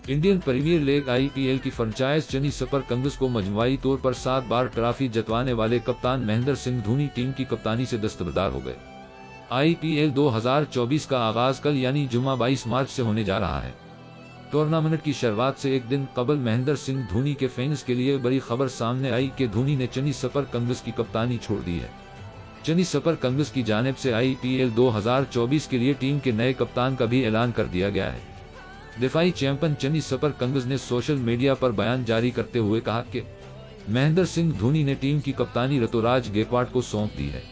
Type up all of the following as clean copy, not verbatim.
Indian premiere league IPL की franchise Chennai super Kings को मजमुआई तौर पर 7 बार ट्रॉफी जितवाने वाले कप्तान महेंद्र सिंह धोनी टीम की कप्तानी से दस्तबरदार हो गए। IPL 2024 का आगाज कल यानी जुम्मा 22 मार्च से होने जा रहा है। टूर्नामेंट की शुरुआत से एक दिन कबल महेंद्र सिंह धोनी के फैंस के लिए बड़ी खबर सामने आई कि धोनी ने चेन्नई सुपर किंग्स की कप्तानी छोड़ दी है। चेन्नई सुपर किंग्स की जानिब से IPL 2024 के लिए टीम के नए कप्तान का भी ऐलान कर दिया गया है। दिफाई चैंपियन चेन्नई सुपर किंग्स ने सोशल मीडिया पर बयान जारी करते हुए कहा कि महेंद्र सिंह धोनी ने टीम की कप्तानी ऋतुराज गायकवाड़ को सौंप दी है।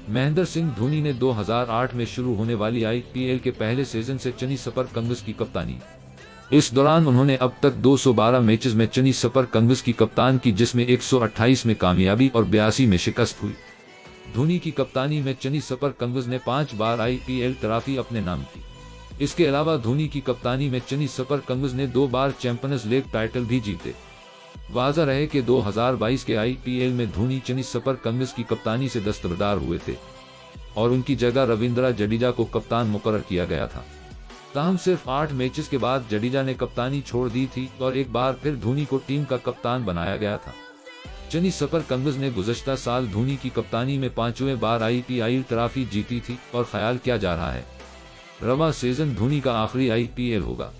महेंद्र सिंह धोनी ने 2008 में शुरू होने वाली IPL के पहले सीजन से चेन्नई सुपर किंग्स की कप्तानी। इस दौरान उन्होंने अब तक 212 मैचेस में चेन्नई सुपर किंग्स की कप्तान की, जिसमें 128 में कामयाबी और 82 में शिकस्त हुई। धोनी की कप्तानी में चेन्नई सुपर किंग्स ने 5 बार IPL ट्रॉफी अपने नाम की। इसके अलावा धोनी की कप्तानी में चेन्नई सुपर किंग्स ने 2 बार चैंपियंस लीग टाइटल भी जीते। वाज़ा रहे कि 2022 के IPL में धोनी चेन्नई सुपर किंग्स की कप्तानी से दस्तबरदार हुए थे और उनकी जगह रविंद्र जडेजा को कप्तान मुकर्रर किया गया था। ताहम सिर्फ 8 मैचेस के बाद जडेजा ने कप्तानी छोड़ दी थी और एक बार फिर धोनी को टीम का कप्तान बनाया गया था। चेन्नई सुपर किंग्स ने गुज़श्ता साल धोनी की कप्तानी में 5वें बार IPL ट्रॉफी जीती थी और ख्याल किया जा रहा है रवा सीजन धोनी का आखिरी IPL होगा।